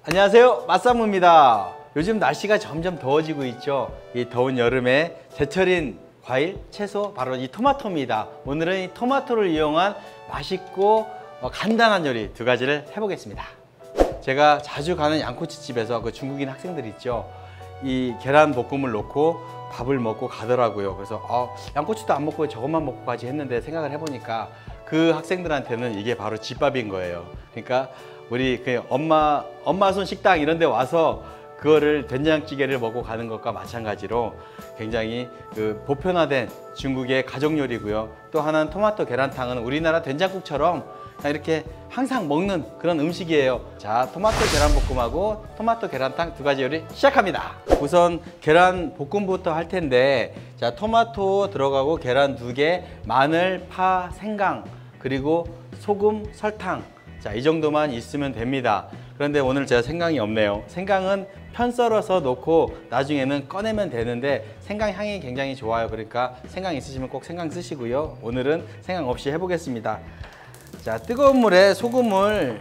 안녕하세요, 맛사무입니다. 요즘 날씨가 점점 더워지고 있죠. 이 더운 여름에 제철인 과일, 채소 바로 이 토마토입니다. 오늘은 이 토마토를 이용한 맛있고 간단한 요리 두 가지를 해보겠습니다. 제가 자주 가는 양꼬치집에서 그 중국인 학생들 있죠. 이 계란 볶음을 넣고 밥을 먹고 가더라고요. 그래서 양꼬치도 안 먹고 저것만 먹고 가지 했는데 생각을 해보니까 그 학생들한테는 이게 바로 집밥인 거예요. 그러니까 우리 그 엄마 손 식당 이런 데 와서 그거를 된장찌개를 먹고 가는 것과 마찬가지로 굉장히 그 보편화된 중국의 가족 요리고요. 또 하나는 토마토 계란탕은 우리나라 된장국처럼 그냥 이렇게 항상 먹는 그런 음식이에요. 자, 토마토 계란볶음하고 토마토 계란탕 두 가지 요리 시작합니다. 우선 계란 볶음부터 할 텐데, 자, 토마토 들어가고 계란 2개, 마늘, 파, 생강, 그리고 소금, 설탕. 자, 이 정도만 있으면 됩니다. 그런데 오늘 제가 생강이 없네요. 생강은 편 썰어서 넣고 나중에는 꺼내면 되는데 생강 향이 굉장히 좋아요. 그러니까 생강 있으시면 꼭 생강 쓰시고요. 오늘은 생강 없이 해보겠습니다. 자, 뜨거운 물에 소금을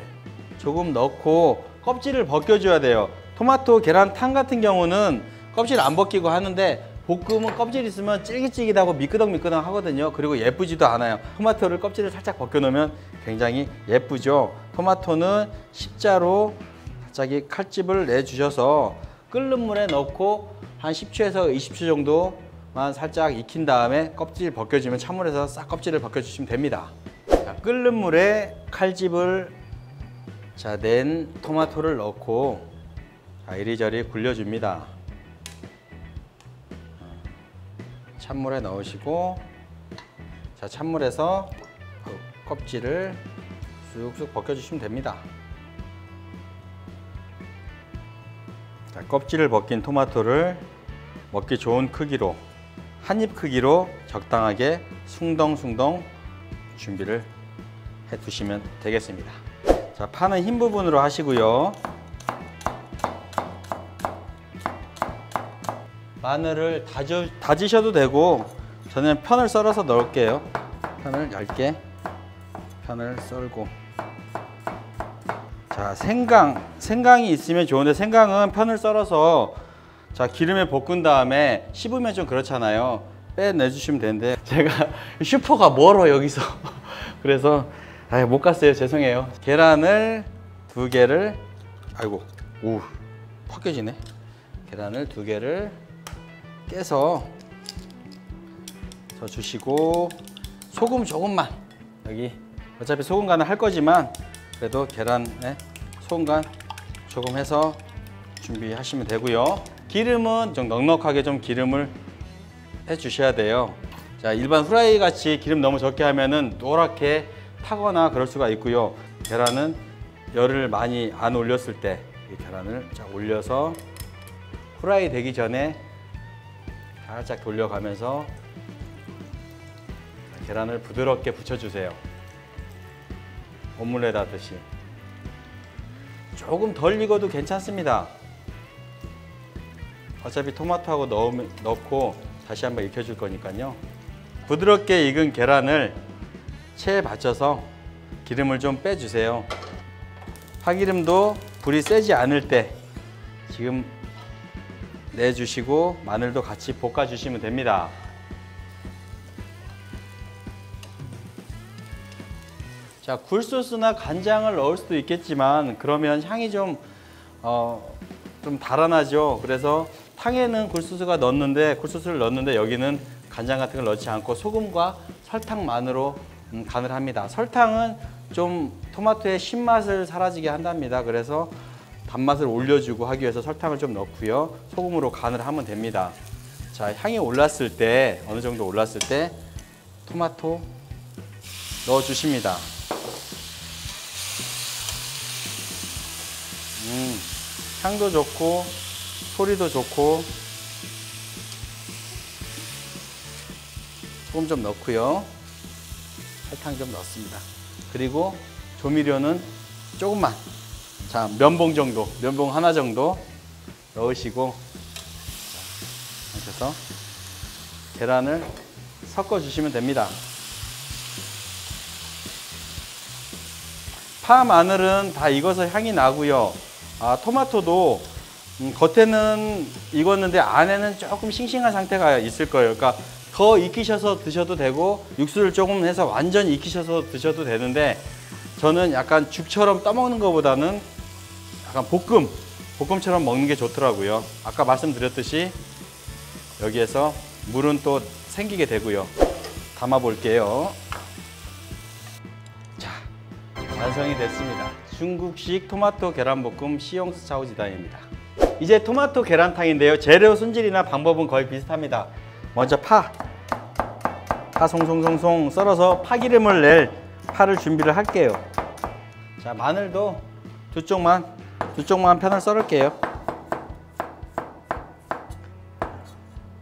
조금 넣고 껍질을 벗겨줘야 돼요. 토마토 계란탕 같은 경우는 껍질 안 벗기고 하는데 볶음은 껍질 있으면 쫄깃쫄깃하고 미끄덩미끄덩 하거든요. 그리고 예쁘지도 않아요. 토마토를 껍질을 살짝 벗겨놓으면 굉장히 예쁘죠. 토마토는 십자로 갑자기 칼집을 내주셔서 끓는 물에 넣고 한 10초에서 20초 정도만 살짝 익힌 다음에 껍질 벗겨주면 찬물에서 싹 껍질을 벗겨주시면 됩니다. 자, 끓는 물에 칼집을 낸 토마토를 넣고 이리저리 굴려줍니다. 찬물에 넣으시고, 자, 찬물에서 껍질을 쑥쑥 벗겨주시면 됩니다. 자, 껍질을 벗긴 토마토를 먹기 좋은 크기로, 한 입 크기로 적당하게 숭덩숭덩 준비를 해 두시면 되겠습니다. 자, 파는 흰 부분으로 하시고요. 마늘을 다지셔도 되고, 저는 편을 썰어서 넣을게요. 편을 얇게 편을 썰고, 자, 생강이 있으면 좋은데 생강은 편을 썰어서 자, 기름에 볶은 다음에 씹으면 좀 그렇잖아요. 빼내주시면 되는데 제가 슈퍼가 멀어 여기서 그래서 못 갔어요. 죄송해요. 계란을 2개를 팍 깨지네. 계란을 2개를 깨서 주시고, 소금 조금만, 여기 어차피 소금 간을 할 거지만 그래도 계란에 소금 간 조금 해서 준비하시면 되고요. 기름은 좀 넉넉하게 좀 기름을 해 주셔야 돼요. 자, 일반 후라이 같이 기름 너무 적게 하면은 노랗게 타거나 그럴 수가 있고요. 계란은 열을 많이 안 올렸을 때 이 계란을 올려서 후라이 되기 전에 살짝 돌려가면서 계란을 부드럽게 붙여주세요. 오믈렛 하듯이. 조금 덜 익어도 괜찮습니다. 어차피 토마토하고 넣고 다시 한번 익혀줄 거니까요. 부드럽게 익은 계란을 체에 받쳐서 기름을 좀 빼주세요. 파기름도 불이 세지 않을 때 지금 내주시고 마늘도 같이 볶아주시면 됩니다. 자, 굴소스나 간장을 넣을 수도 있겠지만 그러면 향이 좀 달아나죠. 그래서 탕에는 굴소스를 넣는데 여기는 간장 같은 걸 넣지 않고 소금과 설탕만으로 간을 합니다. 설탕은 좀 토마토의 신맛을 사라지게 한답니다. 그래서 단맛을 올려주고 하기 위해서 설탕을 좀 넣고요. 소금으로 간을 하면 됩니다. 자, 향이 올랐을 때, 어느 정도 올랐을 때 토마토 넣어주십니다. 향도 좋고 소리도 좋고. 소금 좀 넣고요. 설탕 좀 넣습니다. 그리고 조미료는 조금만, 자, 면봉 하나 정도 넣으시고, 이렇게 해서 계란을 섞어 주시면 됩니다. 파, 마늘은 다 익어서 향이 나고요. 토마토도 겉에는 익었는데 안에는 조금 싱싱한 상태가 있을 거예요. 그러니까 더 익히셔서 드셔도 되고 육수를 조금 해서 완전히 익히셔서 드셔도 되는데 저는 약간 죽처럼 떠먹는 것보다는 약간 볶음처럼 먹는 게 좋더라고요. 아까 말씀드렸듯이 여기에서 물은 또 생기게 되고요. 담아 볼게요. 자, 완성이 됐습니다. 중국식 토마토 계란볶음 시용스 차오지다입니다. 이제 토마토 계란탕인데요. 재료 손질이나 방법은 거의 비슷합니다. 먼저 파 송송송송 썰어서 파기름을 낼 파를 준비를 할게요. 자, 마늘도 두 쪽만 편을 썰을게요.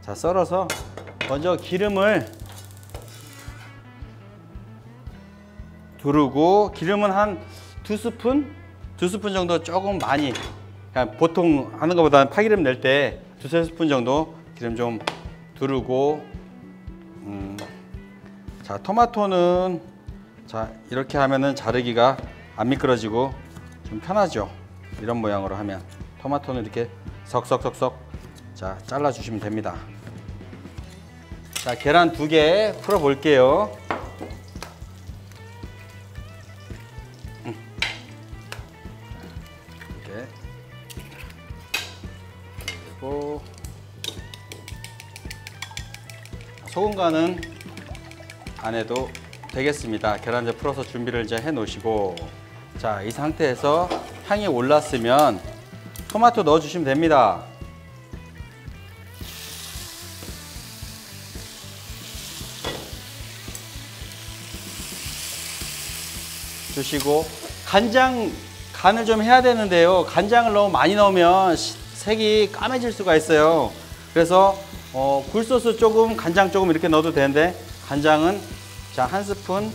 자, 썰어서 먼저 기름을 두르고, 기름은 한 두 스푼 정도, 조금 많이, 그냥 보통 하는 것보다는 파기름 낼 때 두세 스푼 정도 기름 좀 두르고, 자, 토마토는 자, 이렇게 하면은 자르기가 안 미끄러지고 좀 편하죠. 이런 모양으로 하면 토마토는 이렇게 석석석석 자, 잘라 주시면 됩니다. 자, 계란 2개 풀어 볼게요. 이렇게 그리고 소금 간은 안 해도 되겠습니다. 계란 이제 풀어서 준비를 이제 해 놓으시고, 자, 이 상태에서 향이 올랐으면 토마토 넣어 주시면 됩니다. 주시고, 간을 좀 해야 되는데요. 간장을 너무 많이 넣으면 색이 까매질 수가 있어요. 그래서 굴소스 조금, 간장 조금 이렇게 넣어도 되는데, 간장은 자, 한 스푼,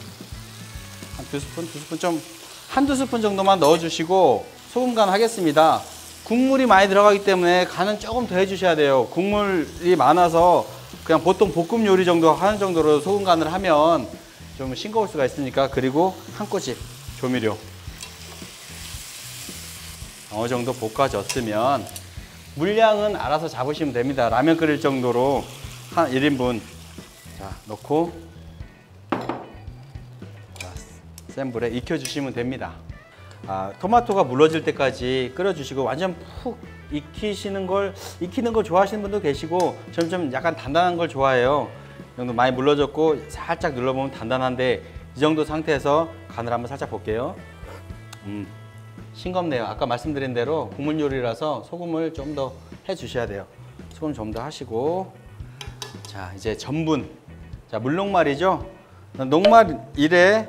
한 두 스푼 좀, 한두 스푼 정도만 넣어주시고 소금 간 하겠습니다. 국물이 많이 들어가기 때문에 간은 조금 더 해주셔야 돼요. 국물이 많아서 그냥 보통 볶음 요리 정도 하는 정도로 소금 간을 하면 좀 싱거울 수가 있으니까. 그리고 한 꼬집 조미료 어느 정도 볶아졌으면 물량은 알아서 잡으시면 됩니다. 라면 끓일 정도로 한 1인분 자, 넣고 자, 센 불에 익혀주시면 됩니다. 토마토가 물러질 때까지 끓여주시고, 완전 푹 익히는 걸 좋아하시는 분도 계시고, 저는 좀 약간 단단한 걸 좋아해요. 이 정도 많이 물러졌고 살짝 눌러보면 단단한데, 이 정도 상태에서 간을 한번 살짝 볼게요. 싱겁네요. 아까 말씀드린 대로 국물 요리라서 소금을 좀 더 해주셔야 돼요. 소금 좀 더 하시고, 자, 이제 전분, 자, 물녹말이죠. 녹말 1에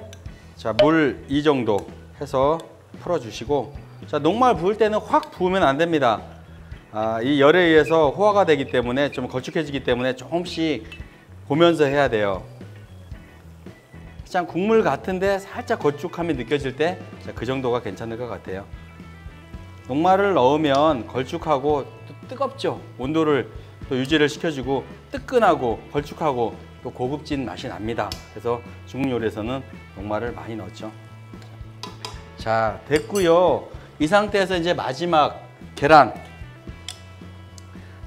자, 물 이 정도 해서 풀어주시고, 자, 녹말 부을 때는 확 부으면 안 됩니다. 이 열에 의해서 호화가 되기 때문에, 좀 걸쭉해지기 때문에 조금씩 보면서 해야 돼요. 그냥 국물 같은데 살짝 걸쭉함이 느껴질 때, 그 정도가 괜찮을 것 같아요. 녹말을 넣으면 걸쭉하고 또 뜨겁죠. 온도를 또 유지를 시켜주고 뜨끈하고 걸쭉하고 또 고급진 맛이 납니다. 그래서 중국 요리에서는 녹말을 많이 넣죠. 자, 됐고요. 이 상태에서 이제 마지막 계란.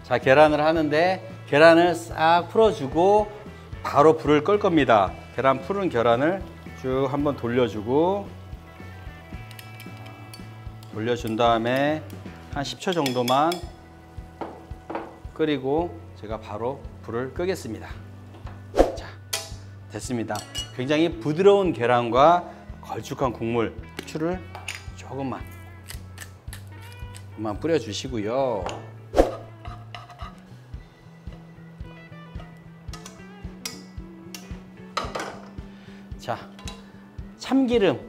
자, 계란을 하는데, 계란을 싹 풀어주고 바로 불을 끌 겁니다. 계란 푸른 계란을 쭉 한번 돌려주고, 돌려준 다음에 한 10초 정도만 끓이고 제가 바로 불을 끄겠습니다. 자, 됐습니다. 굉장히 부드러운 계란과 걸쭉한 국물, 후추를 조금만 뿌려주시고요. 자, 참기름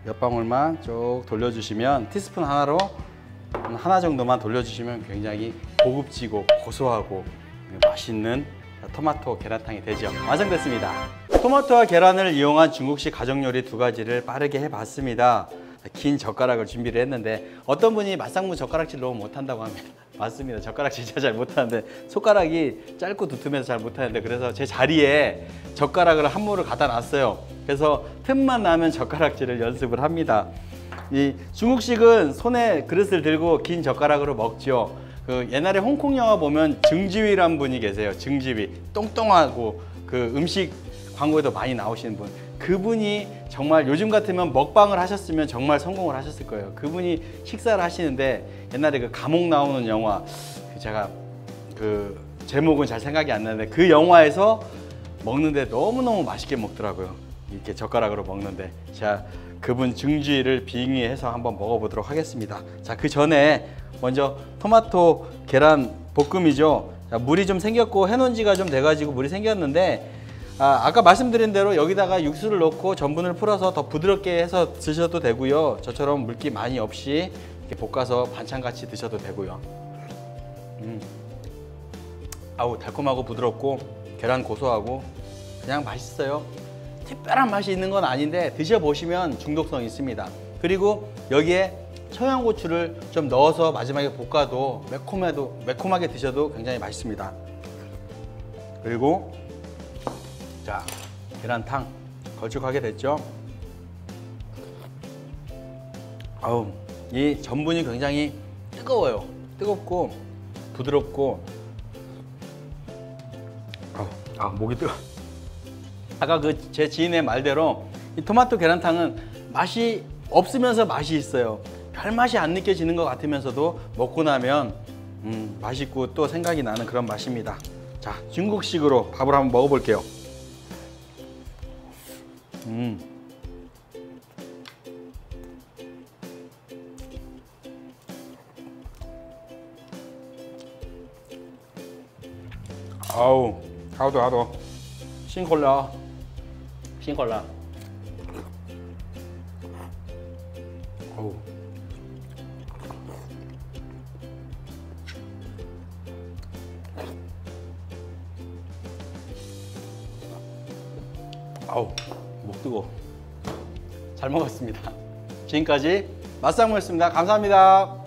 몇 방울만 쭉 돌려주시면, 티스푼 하나로 하나 정도만 돌려주시면 굉장히 고급지고 고소하고 맛있는 토마토 계란탕이 되죠. 완성됐습니다. 토마토와 계란을 이용한 중국식 가정요리 2가지를 빠르게 해봤습니다. 긴 젓가락을 준비를 했는데, 어떤 분이 맛상무 젓가락질 너무 못한다고 합니다. 맞습니다. 젓가락 진짜 잘 못하는데 손가락이 짧고 두툼해서 잘 못하는데 그래서 제 자리에 젓가락을 한 모를 갖다 놨어요. 그래서 틈만 나면 젓가락질을 연습을 합니다. 이 중국식은 손에 그릇을 들고 긴 젓가락으로 먹죠. 그 옛날에 홍콩 영화 보면 증지위란 분이 계세요. 증지위 똥똥하고 그 음식 광고에도 많이 나오시는 분. 그분이 정말 요즘 같으면 먹방을 하셨으면 정말 성공을 하셨을 거예요. 그분이 식사를 하시는데 옛날에 그 감옥 나오는 영화 제가 그 제목은 잘 생각이 안 나는데 그 영화에서 먹는데 너무너무 맛있게 먹더라고요. 이렇게 젓가락으로 먹는데 자 그분 증지를 빙의해서 한번 먹어보도록 하겠습니다. 자 그 전에 먼저 토마토 계란 볶음이죠. 자, 물이 좀 생겼고 해놓은 지가 좀 돼가지고 물이 생겼는데 아까 말씀드린 대로 여기다가 육수를 넣고 전분을 풀어서 더 부드럽게 해서 드셔도 되고요. 저처럼 물기 많이 없이 이렇게 볶아서 반찬같이 드셔도 되고요. 아우 달콤하고 부드럽고 계란 고소하고 그냥 맛있어요. 특별한 맛이 있는 건 아닌데 드셔보시면 중독성 있습니다. 그리고 여기에 청양고추를 좀 넣어서 마지막에 볶아도 매콤하게 드셔도 굉장히 맛있습니다. 그리고 자 계란탕 걸쭉하게 됐죠. 아우 이 전분이 굉장히 뜨거워요. 뜨겁고 부드럽고 목이 뜨거. 아까 그 제 지인의 말대로 이 토마토 계란탕은 맛이 없으면서 맛이 있어요. 별 맛이 안 느껴지는 것 같으면서도 먹고 나면 맛있고 또 생각이 나는 그런 맛입니다. 자 중국식으로 밥을 한번 먹어볼게요. 아우 하도辛苦了辛苦了 어우 목 뜨거. 잘 먹었습니다. 지금까지 맛상무였습니다. 감사합니다.